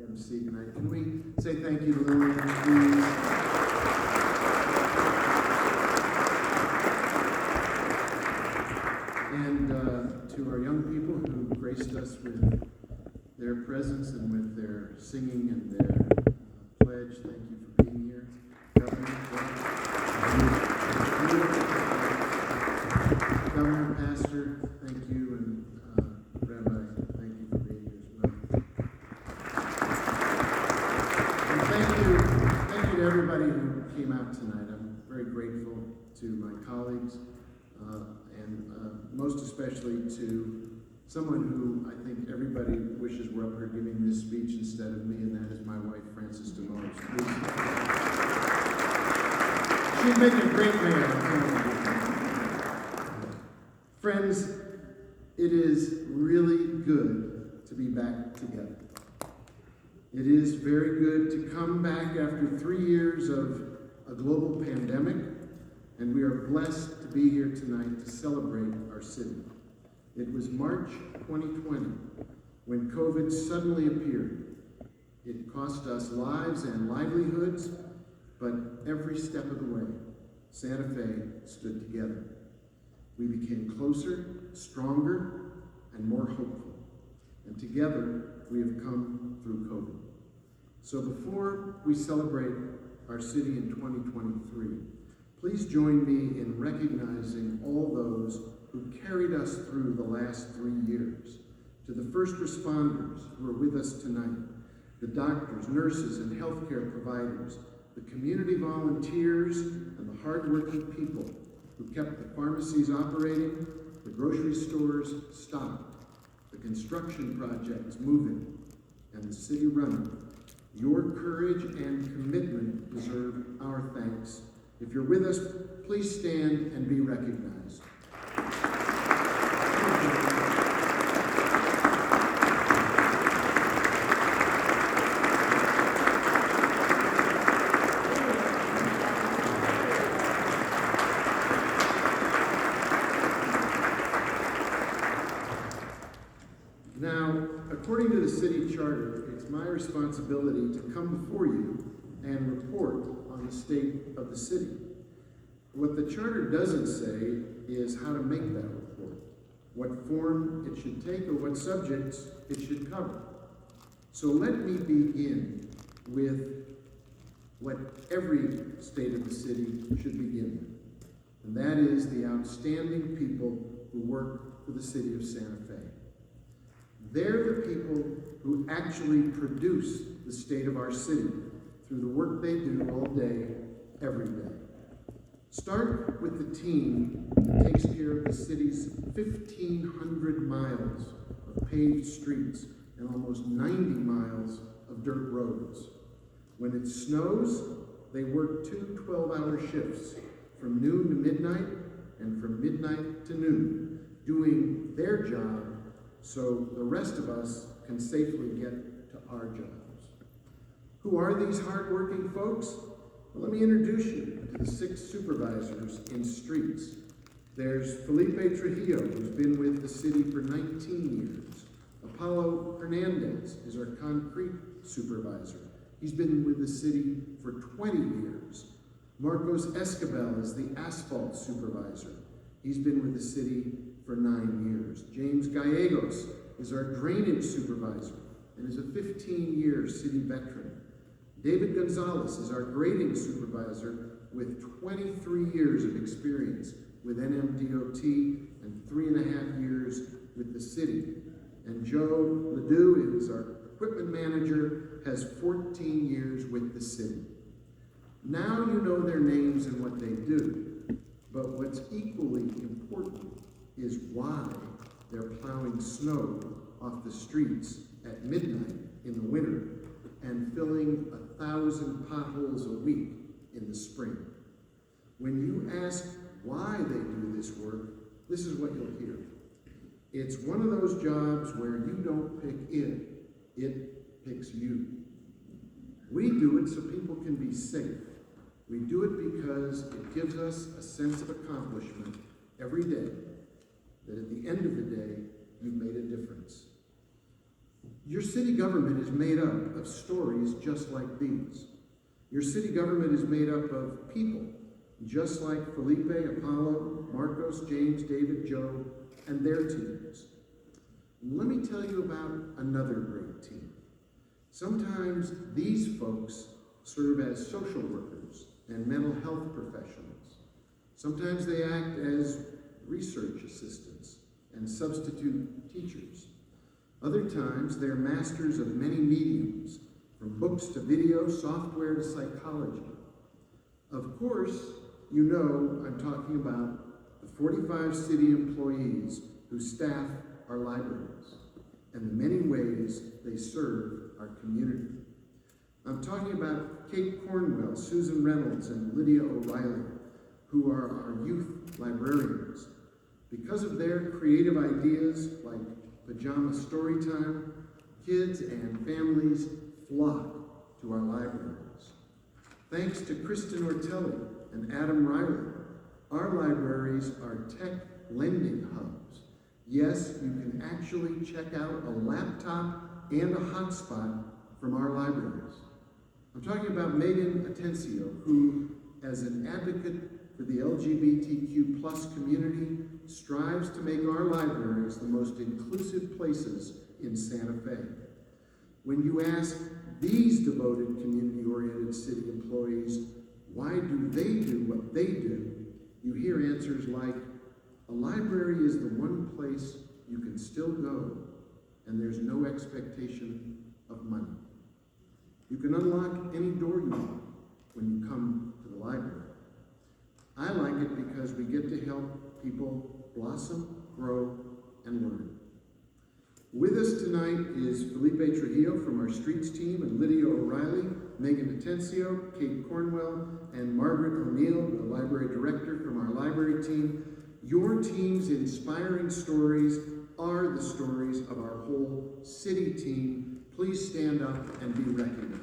MC tonight. Can we say thank you to Lillian, please? And to our young people who graced us with their presence and with their singing and their pledge, thank you for being here. Governor, Pastor, thank you, and Rabbi, thank you for being here as well. And thank you to everybody who came out tonight. I'm very grateful to my colleagues, and most especially to someone who I think everybody wishes were up here giving this speech instead of me, and that is my wife, Frances DeMose. She'd make a great mayor. Friends, it is really good to be back together. It is very good to come back after 3 years of a global pandemic, and we are blessed to be here tonight to celebrate our city. It was March 2020 when COVID suddenly appeared. It cost us lives and livelihoods, but every step of the way, Santa Fe stood together. We became closer, stronger, and more hopeful. And together, we have come through COVID. So before we celebrate our city in 2023, please join me in recognizing all those who carried us through the last 3 years. To the first responders who are with us tonight, the doctors, nurses, and healthcare providers, the community volunteers, and the hardworking people who kept the pharmacies operating, the grocery stores stocked, the construction projects moving, and the city running. Your courage and commitment deserve our thanks. If you're with us, please stand and be recognized. Now, according to the city charter, it's my responsibility to come before you and report on the state of the city. What the charter doesn't say is how to make that report, what form it should take, or what subjects it should cover. So let me begin with what every state of the city should begin with, and that is the outstanding people who work for the city of Santa Fe. They're the people who actually produce the state of our city through the work they do all day, every day. Start with the team that takes care of the city's 1,500 miles of paved streets and almost 90 miles of dirt roads. When it snows, they work 2 12-hour shifts from noon to midnight and from midnight to noon, doing their job so the rest of us can safely get to our jobs. Who are these hardworking folks? Well, let me introduce you to the 6 supervisors in streets. There's Felipe Trujillo, who's been with the city for 19 years. Apollo Hernandez is our concrete supervisor. He's been with the city for 20 years. Marcos Escabel is the asphalt supervisor. He's been with the city for 9 years. James Gallegos is our drainage supervisor and is a 15-year city veteran. David Gonzalez is our grading supervisor with 23 years of experience with NMDOT and 3.5 years with the city. And Joe Ledoux is our equipment manager, has 14 years with the city. Now you know their names and what they do, but what's equally important is why they're plowing snow off the streets at midnight in the winter and filling 1,000 potholes a week in the spring. When you ask why they do this work, this is what you'll hear. It's one of those jobs where you don't pick it picks you. We do it so people can be safe. We do it because it gives us a sense of accomplishment every day, that at the end of the day, you've made a difference. Your city government is made up of stories just like these. Your city government is made up of people, just like Felipe, Apollo, Marcos, James, David, Joe, and their teams. Let me tell you about another great team. Sometimes these folks serve as social workers and mental health professionals. Sometimes they act as research assistants and substitute teachers. Other times they're masters of many mediums, from books to video, software to psychology. Of course, you know I'm talking about the 45 city employees who staff our libraries and the many ways they serve our community. I'm talking about Kate Cornwell, Susan Reynolds, and Lydia O'Reilly, who are our youth librarians. Because of their creative ideas like pajama story time, kids and families flock to our libraries. Thanks to Kristen Ortelli and Adam Riley, our libraries are tech lending hubs. Yes, you can actually check out a laptop and a hotspot from our libraries. I'm talking about Megan Atencio, who, as an advocate for the LGBTQ plus community, strives to make our libraries the most inclusive places in Santa Fe. When you ask these devoted community-oriented city employees, why do they do what they do, you hear answers like, a library is the one place you can still go, and there's no expectation of money. You can unlock any door you want when you come to the library. I like it because we get to help people blossom, grow, and learn. With us tonight is Felipe Trujillo from our Streets team, and Lydia O'Reilly, Megan Atencio, Kate Cornwell, and Margaret O'Neill, the library director from our library team. Your team's inspiring stories are the stories of our whole city team. Please stand up and be recognized.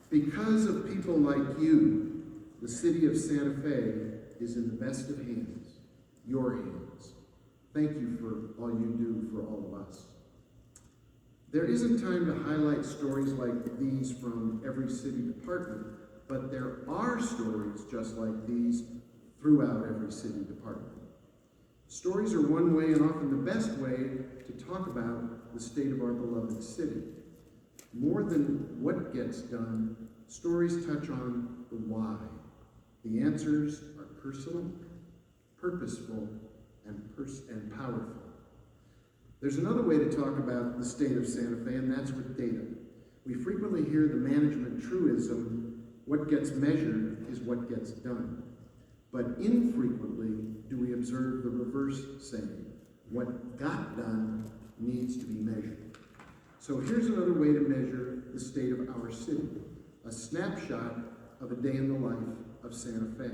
Because of people like you, the city of Santa Fe is in the best of hands, your hands. Thank you for all you do for all of us. There isn't time to highlight stories like these from every city department, but there are stories just like these throughout every city department. Stories are one way, and often the best way, to talk about the state of our beloved city. More than what gets done, stories touch on the why. The answers are personal, purposeful, and powerful. There's another way to talk about the state of Santa Fe, and that's with data. We frequently hear the management truism, what gets measured is what gets done. But infrequently do we observe the reverse saying, what got done needs to be measured. So here's another way to measure the state of our city, a snapshot of a day in the life of Santa Fe.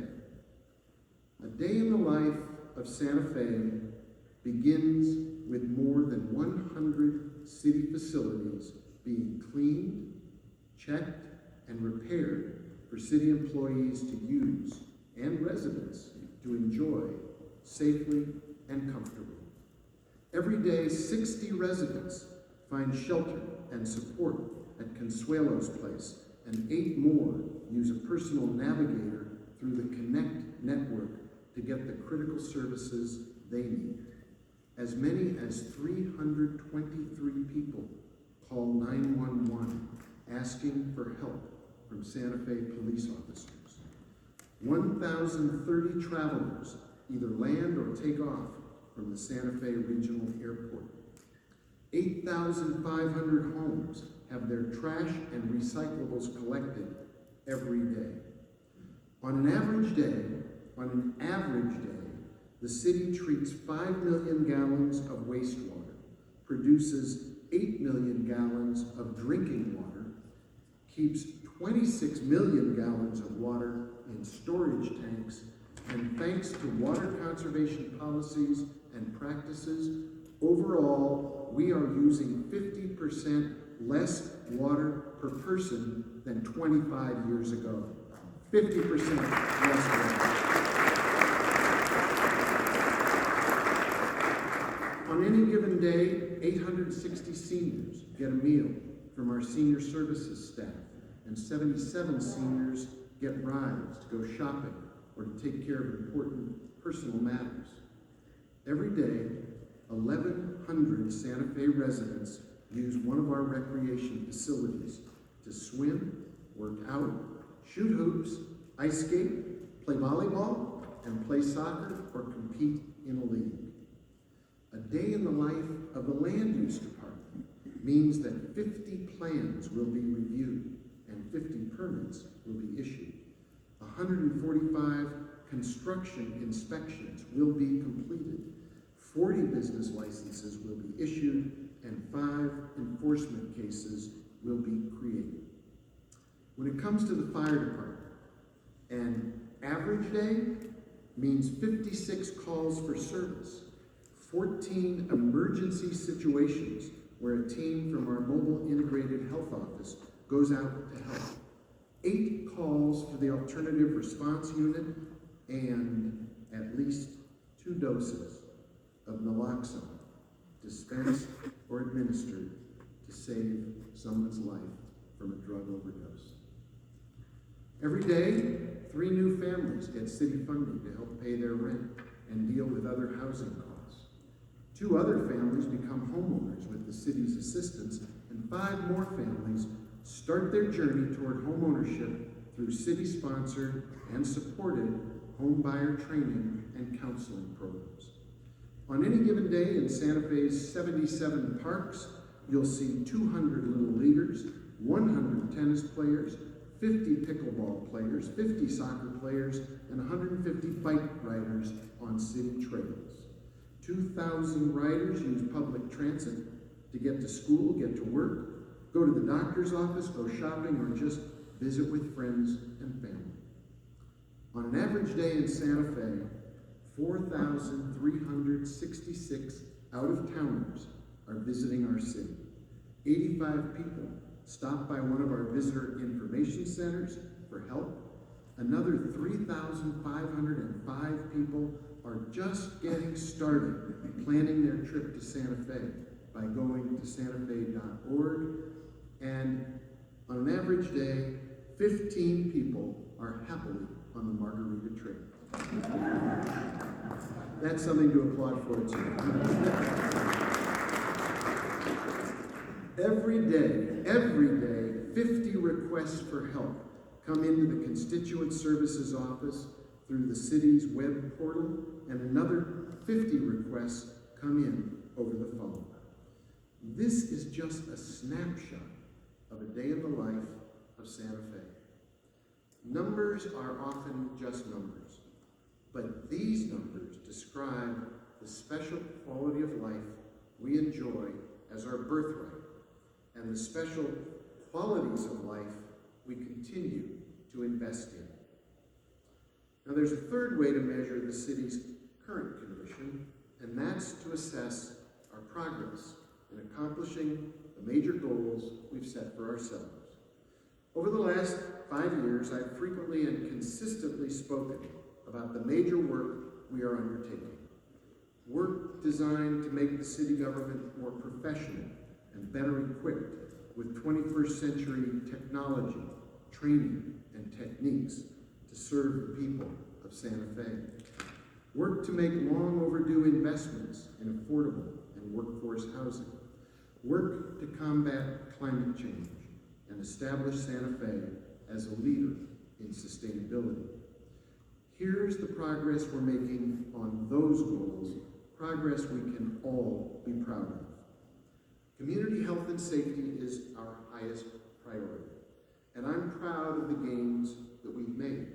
A day in the life of Santa Fe begins with more than 100 city facilities being cleaned, checked, and repaired for city employees to use and residents to enjoy safely and comfortably. Every day, 60 residents find shelter and support at Consuelo's Place, and 8 more use a personal navigator through the Connect network to get the critical services they need. As many as 323 people call 911 asking for help from Santa Fe police officers. 1,030 travelers either land or take off from the Santa Fe Regional Airport. 8,500 homes have their trash and recyclables collected every day. On an average day, the city treats 5 million gallons of wastewater, produces 8 million gallons of drinking water, keeps 26 million gallons of water in storage tanks, and thanks to water conservation policies and practices, overall, we are using 50% less water per person than 25 years ago. 50% less rent. On any given day, 860 seniors get a meal from our senior services staff, and 77 seniors get rides to go shopping or to take care of important personal matters. Every day, 1,100 Santa Fe residents use one of our recreation facilities to swim, work out, shoot hoops, ice skate, play volleyball, and play soccer or compete in a league. A day in the life of the land use department means that 50 plans will be reviewed and 50 permits will be issued. 145 construction inspections will be completed. 40 business licenses will be issued and 5 enforcement cases will be created. When it comes to the fire department, an average day means 56 calls for service, 14 emergency situations where a team from our mobile integrated health office goes out to help, 8 calls for the Alternative Response Unit, and at least 2 doses of naloxone dispensed or administered to save someone's life from a drug overdose. Every day, 3 new families get city funding to help pay their rent and deal with other housing costs. 2 other families become homeowners with the city's assistance, and 5 more families start their journey toward homeownership through city-sponsored and supported home buyer training and counseling programs. On any given day in Santa Fe's 77 parks, you'll see 200 Little Leaguers, 100 tennis players, 50 pickleball players, 50 soccer players, and 150 bike riders on city trails. 2,000 riders use public transit to get to school, get to work, go to the doctor's office, go shopping, or just visit with friends and family. On an average day in Santa Fe, 4,366 out-of-towners are visiting our city. 85 people stop by one of our visitor information centers for help. Another 3,505 people are just getting started planning their trip to Santa Fe by going to santafe.org. And on an average day, 15 people are happily on the Margarita Trail. That's something to applaud for too. Every day, 50 requests for help come into the Constituent Services Office through the city's web portal, and another 50 requests come in over the phone. This is just a snapshot of a day in the life of Santa Fe. Numbers are often just numbers, but these numbers describe the special quality of life we enjoy as our birthright, and the special qualities of life we continue to invest in. Now, there's a third way to measure the city's current condition, and that's to assess our progress in accomplishing the major goals we've set for ourselves. Over the last 5 years, I've frequently and consistently spoken about the major work we are undertaking. Work designed to make the city government more professional and better equipped with 21st century technology, training, and techniques to serve the people of Santa Fe. Work to make long overdue investments in affordable and workforce housing. Work to combat climate change and establish Santa Fe as a leader in sustainability. Here's the progress we're making on those goals, progress we can all be proud of. Community health and safety is our highest priority, and I'm proud of the gains that we've made.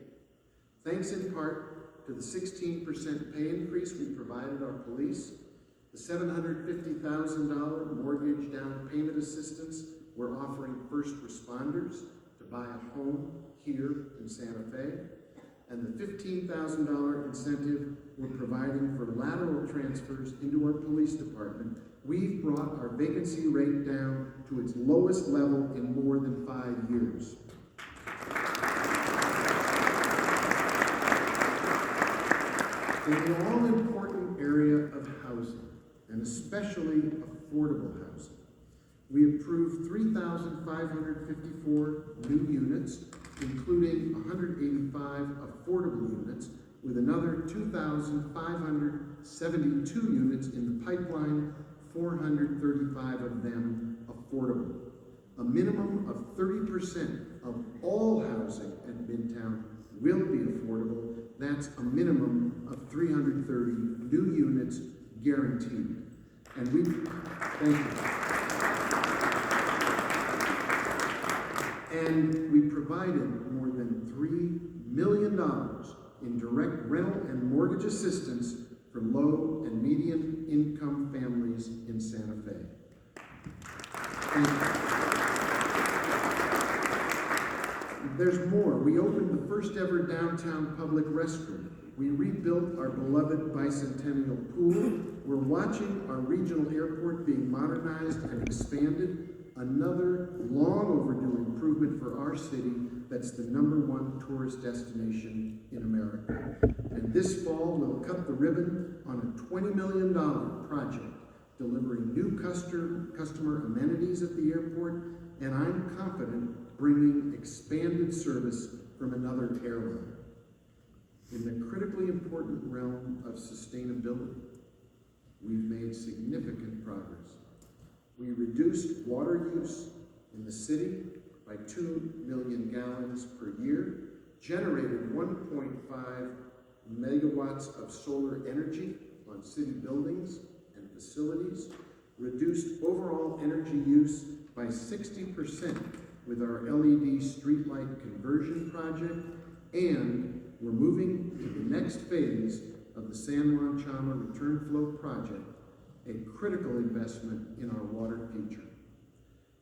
Thanks in part to the 16% pay increase we provided our police, the $750,000 mortgage down payment assistance we're offering first responders to buy a home here in Santa Fe, and the $15,000 incentive we're providing for lateral transfers into our police department we've brought our vacancy rate down to its lowest level in more than 5 years. In the all-important area of housing, and especially affordable housing, we approved 3,554 new units, including 185 affordable units, with another 2,572 units in the pipeline, 435 of them affordable. A minimum of 30% of all housing at Midtown will be affordable. That's a minimum of 330 new units guaranteed. And thank you. And we provided more than $3 million in direct rental and mortgage assistance for low and medium income families in Santa Fe. Thank you. There's more. We opened the first ever downtown public restroom. We rebuilt our beloved Bicentennial pool. We're watching our regional airport being modernized and expanded. Another long overdue improvement for our city that's the #1 tourist destination in America. And this fall, we'll cut the ribbon on a $20 million project delivering new customer amenities at the airport, and I'm confident bringing expanded service from another airline. In the critically important realm of sustainability, we've made significant progress. We reduced water use in the city by 2 million gallons per year, generated 1.5 megawatts of solar energy on city buildings and facilities, reduced overall energy use by 60% with our LED streetlight conversion project, and we're moving to the next phase of the San Juan Chama Return Flow project, a critical investment in our water future.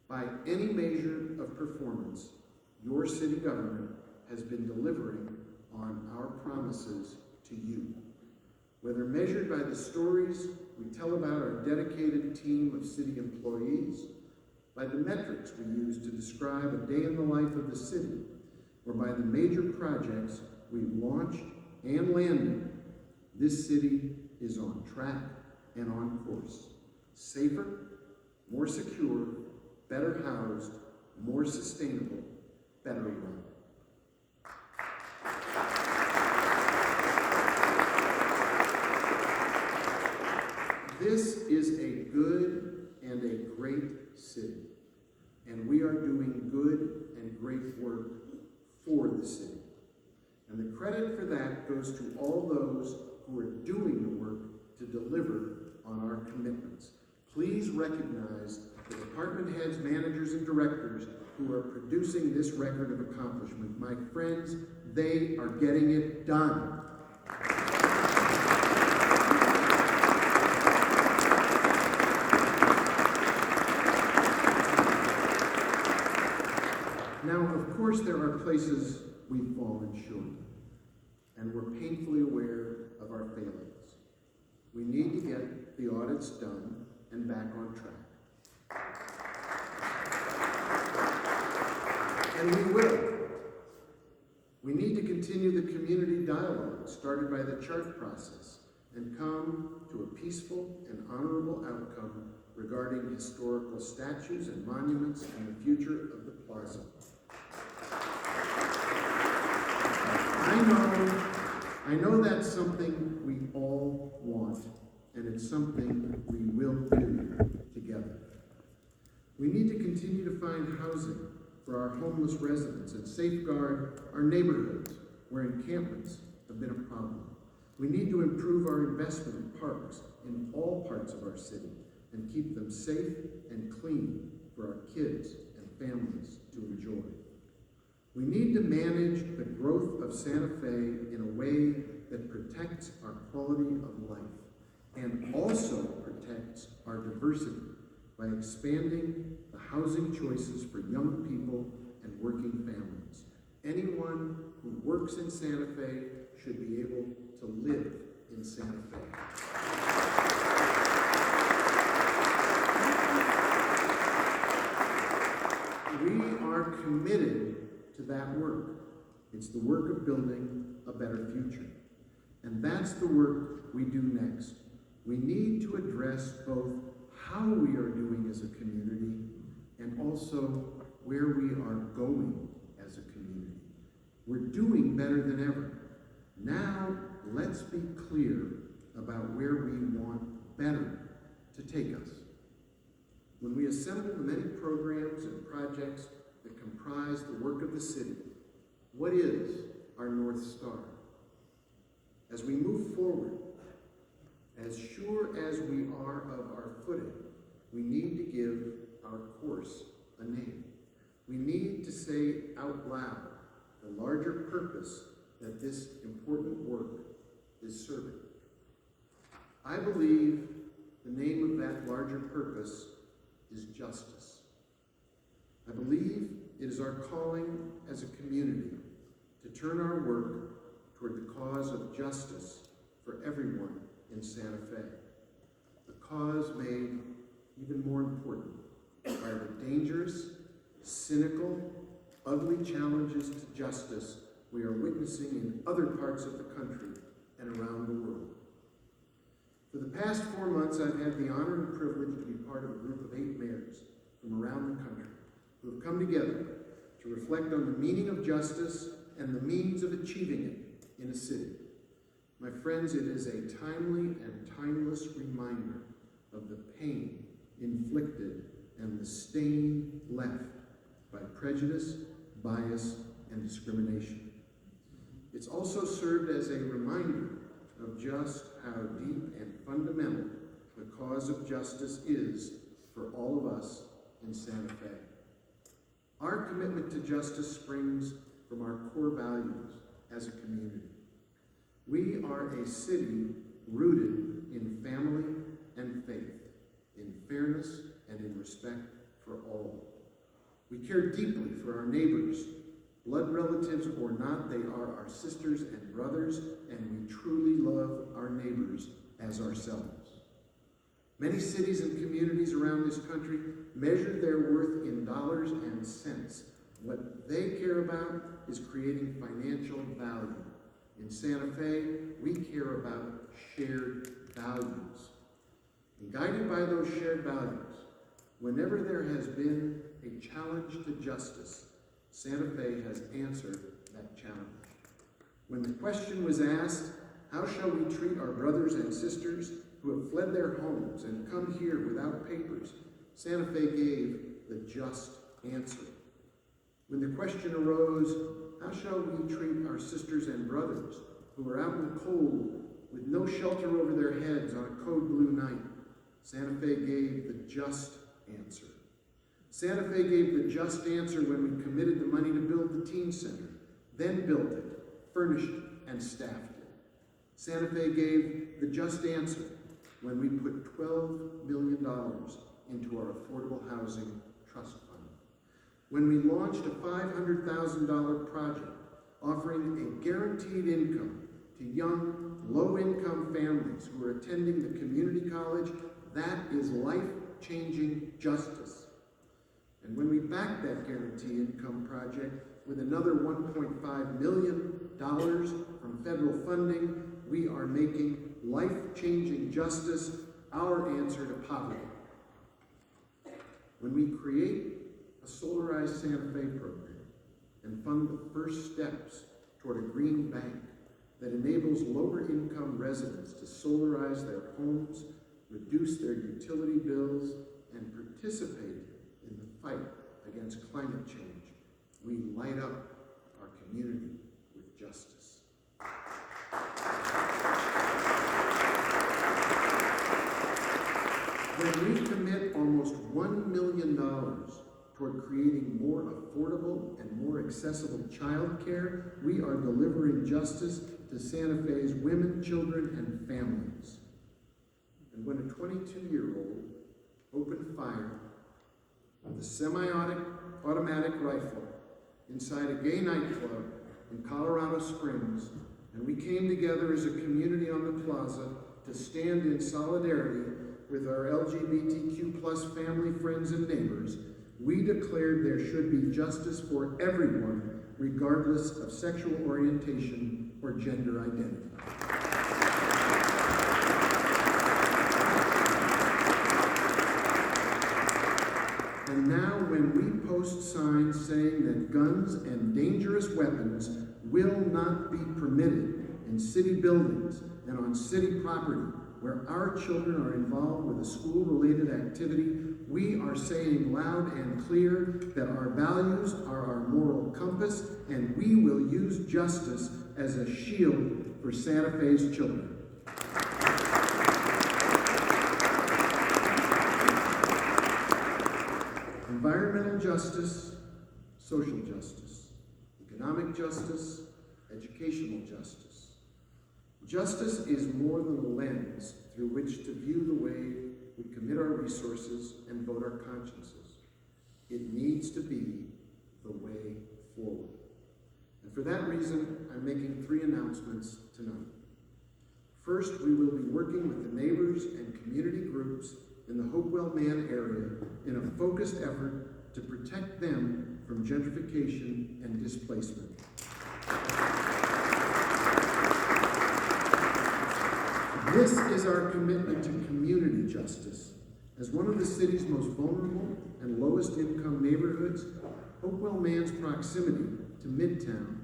By any measure of performance, your city government has been delivering on our promises to you. Whether measured by the stories we tell about our dedicated team of city employees, by the metrics we use to describe a day in the life of the city, or by the major projects we've launched and landed, this city is on track and on course. Safer, more secure, better housed, more sustainable, better run. This is a good and a great city, and we are doing good and great work for the city. And the credit for that goes to all those who are doing the work to deliver on our commitments. Please recognize the department heads, managers, and directors who are producing this record of accomplishment. My friends, they are getting it done. Now, of course, there are places we've fallen short, and we're painfully aware of our failings. We need to get the audits done and back on track. And we will. We need to continue the community dialogue started by the chart process and come to a peaceful and honorable outcome regarding historical statues and monuments and the future of the plaza. I know that's something we all want, and it's something we will do together. We need to continue to find housing for our homeless residents and safeguard our neighborhoods where encampments have been a problem. We need to improve our investment in parks in all parts of our city and keep them safe and clean for our kids and families to enjoy. We need to manage the growth of Santa Fe in a way that protects our quality of life and also protects our diversity by expanding the housing choices for young people and working families. Anyone who works in Santa Fe should be able to live in Santa Fe. We are committed to that work. It's the work of building a better future. And that's the work we do next. We need to address both how we are doing as a community and also where we are going as a community. We're doing better than ever. Now, let's be clear about where we want better to take us. When we assemble the many programs and projects that comprise the work of the city, what is our North Star? As we move forward, as sure as we are of our footing, we need to give our course a name. We need to say out loud the larger purpose that this important work is serving. I believe the name of that larger purpose is justice. I believe it is our calling as a community to turn our work toward the cause of justice for everyone in Santa Fe, a cause made even more important by the dangerous, cynical, ugly challenges to justice we are witnessing in other parts of the country and around the world. For the past 4 months, I've had the honor and privilege to be part of a group of 8 mayors from around the country who have come together to reflect on the meaning of justice and the means of achieving it in a city. My friends, it is a timely and timeless reminder of the pain inflicted and the stain left by prejudice, bias, and discrimination. It's also served as a reminder of just how deep and fundamental the cause of justice is for all of us in Santa Fe. Our commitment to justice springs from our core values as a community. We are a city rooted in family and faith, in fairness and in respect for all. We care deeply for our neighbors. Blood relatives or not, they are our sisters and brothers, and we truly love our neighbors as ourselves. Many cities and communities around this country measure their worth in dollars and cents. What they care about is creating financial value. In Santa Fe, we care about shared values. And guided by those shared values, whenever there has been a challenge to justice, Santa Fe has answered that challenge. When the question was asked, how shall we treat our brothers and sisters who have fled their homes and come here without papers, Santa Fe gave the just answer. When the question arose, how shall we treat our sisters and brothers who are out in the cold with no shelter over their heads on a code blue night, Santa Fe gave the just answer. Santa Fe gave the just answer when we committed the money to build the teen center, then built it, furnished it, and staffed it. Santa Fe gave the just answer when we put $12 million into our affordable housing trust fund. When we launched a $500,000 project offering a guaranteed income to young, low-income families who are attending the community college, that is life-changing justice. And when we backed that guaranteed income project with another $1.5 million from federal funding, we are making life-changing justice our answer to poverty. When we create a solarized Santa Fe program and fund the first steps toward a green bank that enables lower-income residents to solarize their homes, reduce their utility bills, and participate in the fight against climate change, we light up our community with justice. When we commit almost $1 million toward creating more affordable and more accessible child care, we are delivering justice to Santa Fe's women, children, and families. And when a 22-year-old opened fire with a semi-automatic rifle inside a gay nightclub in Colorado Springs, and we came together as a community on the plaza to stand in solidarity with our LGBTQ+ family, friends, and neighbors, we declared there should be justice for everyone, regardless of sexual orientation or gender identity. And now when we post signs saying that guns and dangerous weapons will not be permitted in city buildings and on city property where our children are involved with a school-related activity, we are saying loud and clear that our values are our moral compass, and we will use justice as a shield for Santa Fe's children. Environmental justice, social justice, economic justice, educational justice. Justice is more than a lens through which to view the way we commit our resources and vote our consciences. It needs to be the way forward. And for that reason, I'm making 3 announcements tonight. First, we will be working with the neighbors and community groups in the Hopewell Man area in a focused effort to protect them from gentrification and displacement. This is our commitment to community justice. As one of the city's most vulnerable and lowest income neighborhoods, Hopewell Man's proximity to Midtown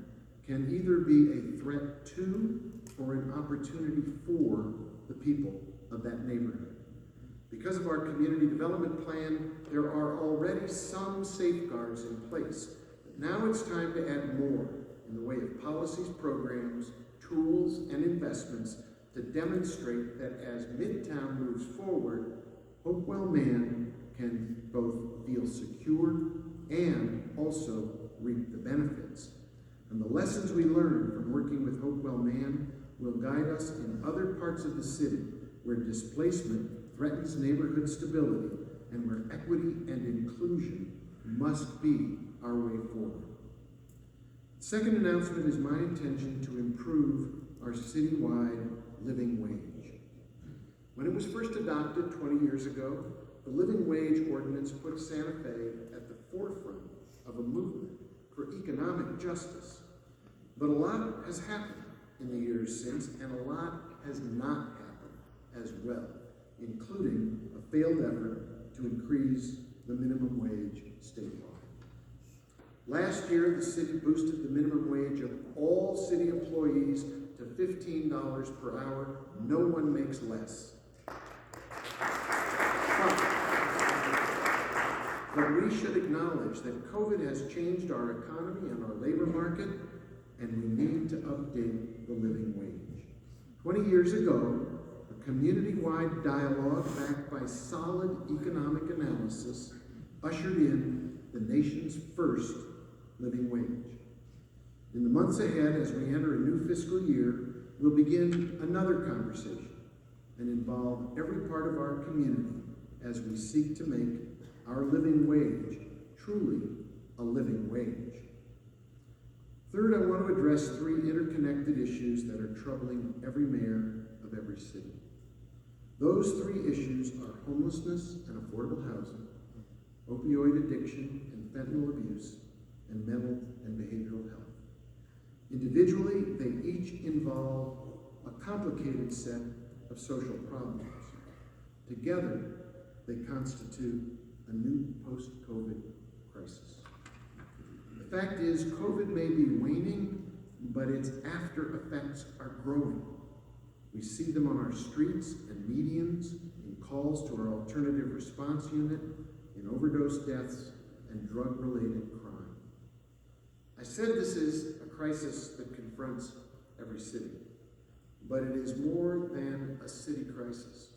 can either be a threat to or an opportunity for the people of that neighborhood. Because of our community development plan, there are already some safeguards in place. But now it's time to add more in the way of policies, programs, tools, and investments to demonstrate that as Midtown moves forward, Hopewell Man can both feel secure and also reap the benefits. And the lessons we learn from working with Hopewell Man will guide us in other parts of the city where displacement threatens neighborhood stability and where equity and inclusion must be our way forward. The second announcement is my intention to improve our citywide living wage. When it was first adopted 20 years ago, the living wage ordinance put Santa Fe at the forefront of a movement for economic justice. But a lot has happened in the years since, and a lot has not happened as well, including a failed effort to increase the minimum wage statewide. Last year, the city boosted the minimum wage of all city employees to $15 per hour. No one makes less. But we should acknowledge that COVID has changed our economy and our labor market, and we need to update the living wage. 20 years ago, a community-wide dialogue backed by solid economic analysis ushered in the nation's first living wage. In the months ahead, as we enter a new fiscal year, we'll begin another conversation and involve every part of our community as we seek to make our living wage truly a living wage. Third, I want to address 3 interconnected issues that are troubling every mayor of every city. Those 3 issues are homelessness and affordable housing, opioid addiction and fentanyl abuse, and mental and behavioral health. Individually, they each involve a complicated set of social problems. Together, they constitute a new post-COVID crisis. The fact is, COVID may be waning, but its after effects are growing. We see them on our streets and medians, in calls to our Alternative Response Unit, in overdose deaths and drug-related crime. I said this is a crisis that confronts every city, but it is more than a city crisis.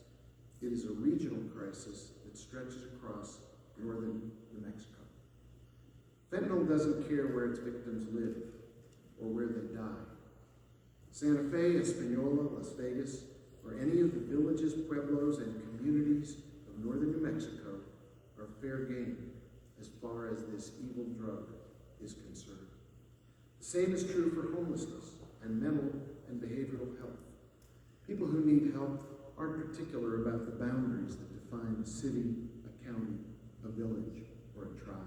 It is a regional crisis that stretches across northern New Mexico. Fentanyl doesn't care where its victims live or where they die. Santa Fe, Espanola, Las Vegas, or any of the villages, pueblos, and communities of northern New Mexico are fair game as far as this evil drug is concerned. The same is true for homelessness and mental and behavioral health. People who need help aren't particular about the boundaries that define a city, a county, a village, or a tribe.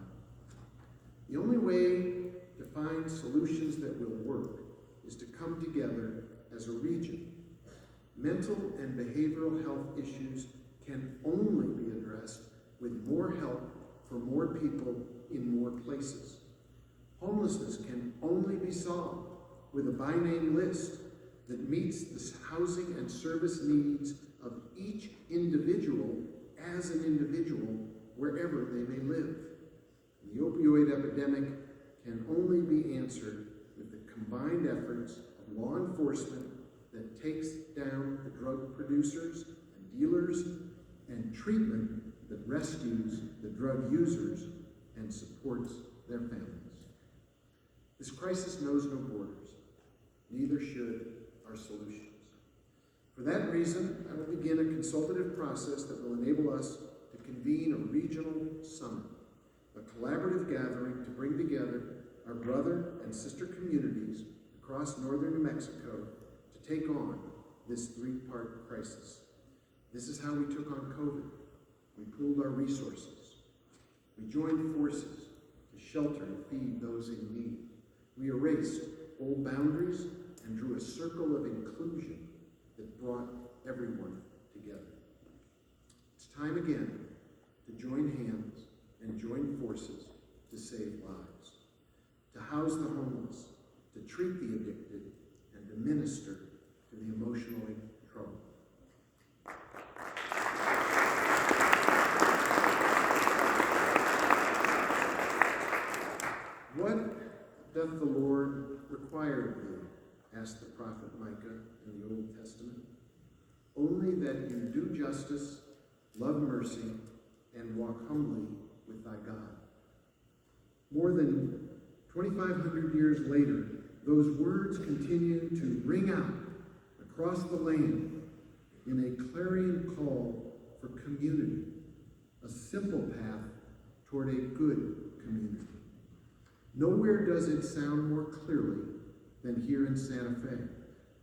The only way to find solutions that will work is to come together as a region. Mental and behavioral health issues can only be addressed with more help for more people in more places. Homelessness can only be solved with a by-name list that meets the housing and service needs of each individual as an individual wherever they may live. The opioid epidemic can only be answered with the combined efforts of law enforcement that takes down the drug producers and dealers, and treatment that rescues the drug users and supports their families. This crisis knows no borders. Neither should our solutions. For that reason, I will begin a consultative process that will enable us to convene a regional summit, a collaborative gathering to bring together our brother and sister communities across northern New Mexico to take on this three-part crisis. This is how we took on COVID. We pooled our resources. We joined forces to shelter and feed those in need. We erased old boundaries and drew a circle of inclusion that brought everyone together. It's time again to join hands and join forces to save lives, to house the homeless, to treat the addicted, and to minister to the emotionally troubled. What doth the Lord require of thee? Asked the prophet Micah in the Old Testament. Only that you do justice, love mercy, and walk humbly with thy God. More than 2,500 years later, those words continue to ring out across the land in a clarion call for community, a simple path toward a good community. Nowhere does it sound more clearly than here in Santa Fe,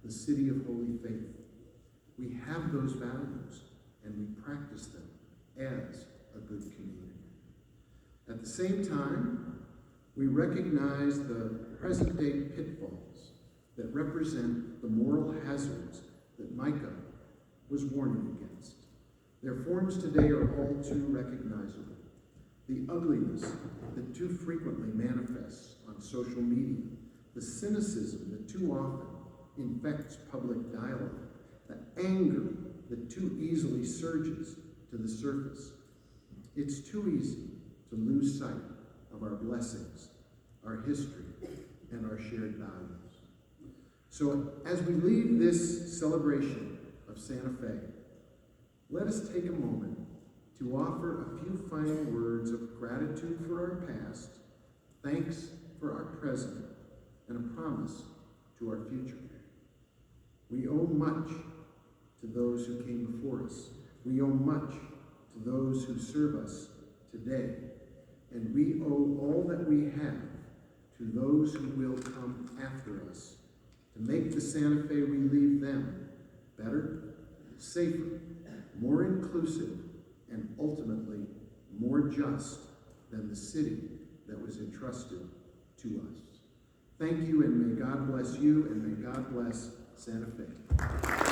the city of Holy Faith. We have those values, and we practice them as a good community. At the same time, we recognize the present-day pitfalls that represent the moral hazards that Micah was warning against. Their forms today are all too recognizable. The ugliness that too frequently manifests on social media, the cynicism that too often infects public dialogue, the anger that too easily surges to the surface. It's too easy to lose sight of our blessings, our history, and our shared values. So as we leave this celebration of Santa Fe, let us take a moment to offer a few final words of gratitude for our past, thanks for our present, and a promise to our future. We owe much to those who came before us. We owe much to those who serve us today. And we owe all that we have to those who will come after us to make the Santa Fe we leave them better, safer, more inclusive, and ultimately more just than the city that was entrusted to us. Thank you, and may God bless you, and may God bless Santa Fe.